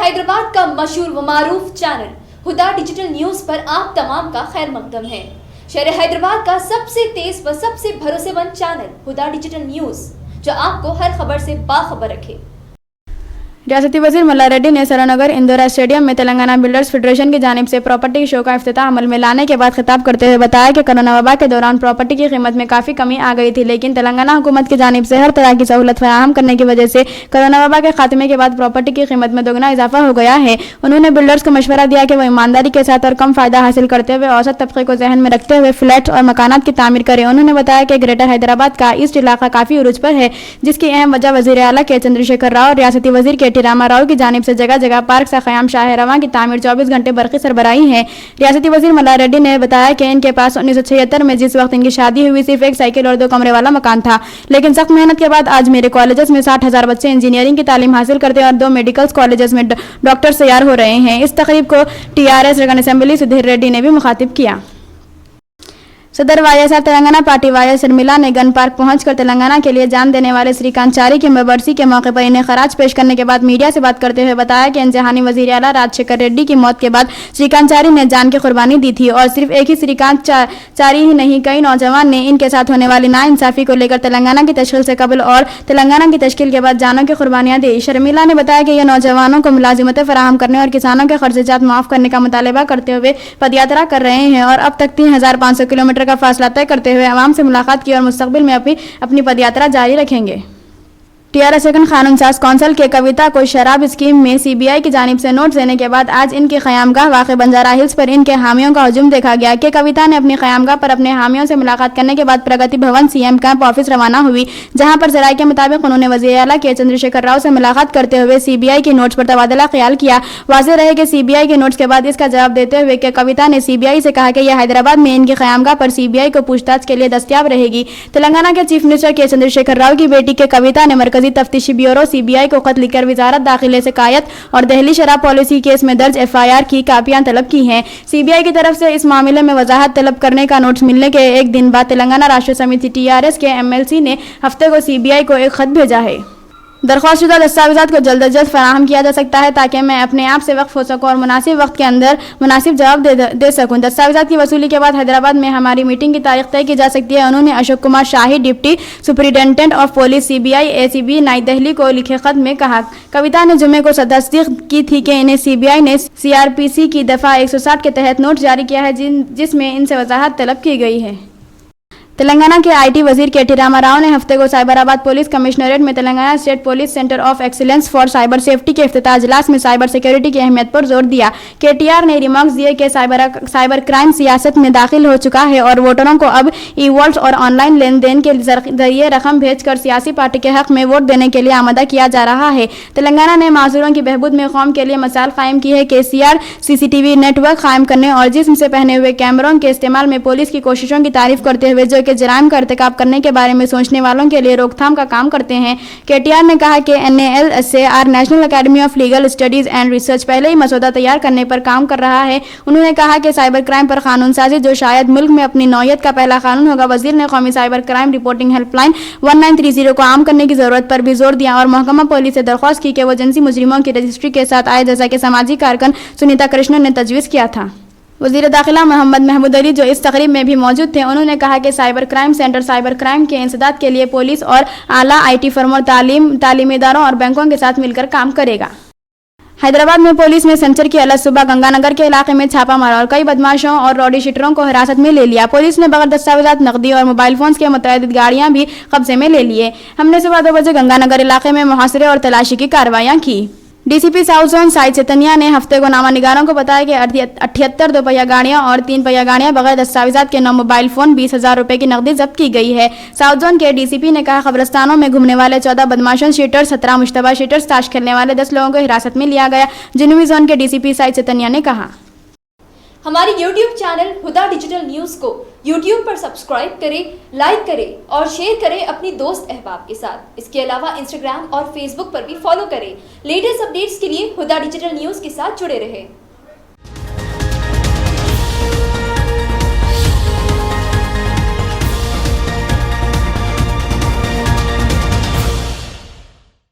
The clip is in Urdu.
حیدرآباد کا مشہور و معروف چینل ہدا ڈیجیٹل نیوز پر آپ تمام کا خیر مقدم ہے۔ شہر حیدرآباد کا سب سے تیز و سب سے بھروسے مند چینل ہدا ڈیجیٹل نیوز، جو آپ کو ہر خبر سے باخبر رکھے۔ ریاستی وزیر ملا ریڈی نے سرونگر اندورا اسٹیڈیم میں تلنگانہ بلڈرز فیڈریشن کی جانب سے پراپرٹی شو کا افتتاح عمل میں لانے کے بعد خطاب کرتے ہوئے بتایا کہ کرونا وبا کے دوران پراپرٹی کی قیمت میں کافی کمی آ گئی تھی، لیکن تلنگانہ حکومت کی جانب سے ہر طرح کی سہولت فراہم کرنے کی وجہ سے کرونا وبا کے خاتمے کے بعد پراپرٹی کی قیمت میں دوگنا اضافہ ہو گیا ہے۔ انہوں نے بلڈرز کو مشورہ دیا کہ وہ ایمانداری کے ساتھ اور کم فائدہ حاصل کرتے ہوئے اوسط طبقے کو ذہن میں رکھتے ہوئے فلیٹس اور مکانات کی تعمیر کریں۔ انہوں نے بتایا کہ گریٹر حیدرآباد کا ایسٹ علاقہ کافی عروج پر ہے، جس کی اہم وجہ وزیر اعلیٰ کے چندر شیکھر راؤ اور ریاستی وزیر کے ٹی راما راؤ کی جانب سے جگہ جگہ پارک سے قیام شاہ رواں کی تعمیر 24 گھنٹے برقی سربراہی ہے۔ ریاستی وزیر ملا ریڈی نے بتایا کہ ان کے پاس 1976 میں جس وقت ان کی شادی ہوئی صرف ایک سائیکل اور 2 کمرے والا مکان تھا، لیکن سخت محنت کے بعد آج میرے کالجز میں 60,000 بچے انجینئرنگ کی تعلیم حاصل کرتے ہیں اور 2 میڈیکل کالجز میں ڈاکٹرز تیار ہو رہے ہیں۔ اس تقریب کو TRS رکن اسمبلی سدھیر ریڈی نے بھی مخاطب کیا۔ صدر YSR Telangana party YS Sharmila نے گن پارک پہنچ کر تلنگانہ کے لیے جان دینے والے سری کانچاری کی برسی کے موقع پر انہیں خراج پیش کرنے کے بعد میڈیا سے بات کرتے ہوئے بتایا کہ انتہانی وزیر اعلیٰ راجشیکھر ریڈی کی موت کے بعد سری کانچاری نے جان کی قربانی دی تھی، اور صرف ایک ہی سری کانچاری ہی نہیں، کئی نوجوان نے ان کے ساتھ ہونے والی ناانصافی کو لے کر تلنگانہ کی تشکیل سے قبل اور تلنگانہ کی تشکیل کے بعد جانوں کی قربانیاں دی۔ شرمیلا نے بتایا کہ یہ نوجوانوں کو ملازمتیں فراہم کرنے اور کسانوں کے خرچات معاف کرنے کا مطالبہ کرتے ہوئے پدیاترا کر رہے ہیں اور اب تک 3,500 کلومیٹر کا فاصلہ طے کرتے ہوئے عوام سے ملاقات کی اور مستقبل میں اپنی پدیاترا جاری رکھیں گے۔ TRS رکن قانون ساز کونسل کے کویتا کو شراب اسکیم میں CBI کی جانب سے نوٹس دینے کے بعد آج ان کی قیامگاہ واقع بنجارہ ہلز پر ان کے حامیوں کا ہجوم دیکھا گیا کہ کویتا نے اپنی قیامگاہ پر اپنے حامیوں سے ملاقات کرنے کے بعد Pragati Bhavan CM camp office روانہ ہوئی، جہاں پر ذرائع کے مطابق انہوں نے وزیر اعلیٰ کے چندر شیکھر راؤ سے ملاقات کرتے ہوئے CBI کے نوٹس پر تبادلہ خیال کیا۔ واضح رہے کہ CBI کے نوٹس کے بعد اس کا جواب دیتے ہوئے کہ کویتا نے CBI سے کہا کہ یہ حیدرآباد میں ان کی قیامگاہ پر CBI کو پوچھ تاچھ کے لیے دستیاب رہے گی۔ تلنگانہ کے چیف منسٹر کے چندر شیکھر راؤ کی بیٹی کے کویتا نے مرکزی تفتیشی بیورو CBI کو خط لکھ کر وزارت داخلہ سے قائد اور دہلی شراب پالیسی کیس میں درج FIR کی کاپیاں طلب کی ہیں۔ CBI کی طرف سے اس معاملے میں وضاحت طلب کرنے کا نوٹس ملنے کے ایک دن بعد تلنگانہ راشٹر سمیتی TRS کے MLC نے ہفتے کو CBI کو ایک خط بھیجا ہے۔ درخواست شدہ دستاویزات کو جلد از جلد فراہم کیا جا سکتا ہے تاکہ میں اپنے آپ سے وقف ہو سکوں اور مناسب وقت کے اندر مناسب جواب دے سکوں۔ دستاویزات کی وصولی کے بعد حیدرآباد میں ہماری میٹنگ کی تاریخ طے کی جا سکتی ہے۔ انہوں نے اشوک کمار شاہی deputy superintendent of police CBI ACB نئی دہلی کو لکھے خط میں کہا۔ کویتا نے جمعے کو تصدیق کی تھی کہ انہیں CBI نے CRPC کی دفعہ 160 کے تحت نوٹس جاری کیا ہے، جس میں ان سے وضاحت طلب کی گئی ہے۔ تلنگانہ کے IT وزیر کے ٹی راما راؤ نے ہفتے کو سائبر آباد پولیس کمشنریٹ میں Telangana state police centre of excellence for cyber safety کے افتتاح اجلاس میں سائبر سیکیورٹی کی اہمیت پر زور دیا۔ KTR نے ریمارکس دیے کہ سائبر کرائم سیاست میں داخل ہو چکا ہے اور ووٹروں کو اب e-walls اور آن لائن لین دین کے ذریعے رقم بھیج کر سیاسی پارٹی کے حق میں ووٹ دینے کے لیے آمادہ کیا جا رہا ہے۔ تلنگانہ نے معذوروں کی بہبود میں قوم کے لیے مثال قائم کی ہے۔ KCR CCTV نیٹ ورک قائم کرنے اور جسم سے پہنے ہوئے کیمروں کے استعمال میں پولیس کی کوششوں کی تعریف کرتے ہوئے جو کہ جرائم کا ارتکاب کرنے کے بارے میں سوچنے والوں کے لیے روک تھام کا کام کرتے ہیں۔ KTR نے کہا کہ NALSAR national academy of legal studies and research پہلے ہی مسودہ تیار کرنے پر کام کر رہا ہے۔ انہوں نے کہا کہ سائبر کرائم پر قانون سازی جو شاید ملک میں اپنی نوعیت کا پہلا قانون ہوگا۔ وزیر نے قومی cyber crime reporting help line 1930 کو عام کرنے کی ضرورت پر بھی زور دیا اور محکمہ پولیس سے درخواست کی کہ وہ جنسی مجرموں کی رجسٹری کے ساتھ آئے، جیسا کہ سماجی کارکن سنیتا کرشنن نے تجویز کیا تھا۔ وزیر داخلہ محمد محمود علی جو اس تقریب میں بھی موجود تھے، انہوں نے کہا کہ cyber crime centre cyber crime کے انسداد کے لیے پولیس اور اعلیٰ IT فرموں، تعلیمی اداروں اور بینکوں کے ساتھ مل کر کام کرے گا۔ حیدرآباد میں پولیس نے سنچر کی الگ صبح گنگا نگر کے علاقے میں چھاپا مارا اور کئی بدماشوں اور روڈی شیٹروں کو حراست میں لے لیا۔ پولیس نے بغیر دستاویزات، نقدی اور موبائل فونز کے متعدد گاڑیاں بھی قبضے میں لے لیے۔ ہم نے صبح 2 بجے گنگا نگر علاقے میں محاصرے اور تلاشی کی کارروائیاں کی۔ DCP south zone side Chaitanya نے ہفتے کو نامہ نگاروں کو بتایا کہ 78 2 پہیہ گاڑیاں اور 3 پہیہ گاڑیاں بغیر دستاویزات کے 9 موبائل فون، 20,000 روپے کی نقدی ضبط کی گئی ہے۔ ساؤتھ زون کے DCP نے کہا قبرستانوں میں گھومنے والے 14 بدماشوں شیٹر، 17 مشتبہ شیٹرز، تاش کھیلنے والے 10 لوگوں کو حراست میں لیا گیا۔ جنوبی زون کے DCP سائد چیتنیا نے کہا ہماری YouTube چینل ہدا ڈیجیٹل نیوز کو YouTube پر سبسکرائب کریں، لائک کریں اور شیئر کریں اپنی دوست احباب کے ساتھ۔ اس کے علاوہ Instagram اور Facebook پر بھی فالو کریں۔ لیٹسٹ اپڈیٹس کے لیے ہدا ڈیجیٹل نیوز کے ساتھ جڑے رہیں۔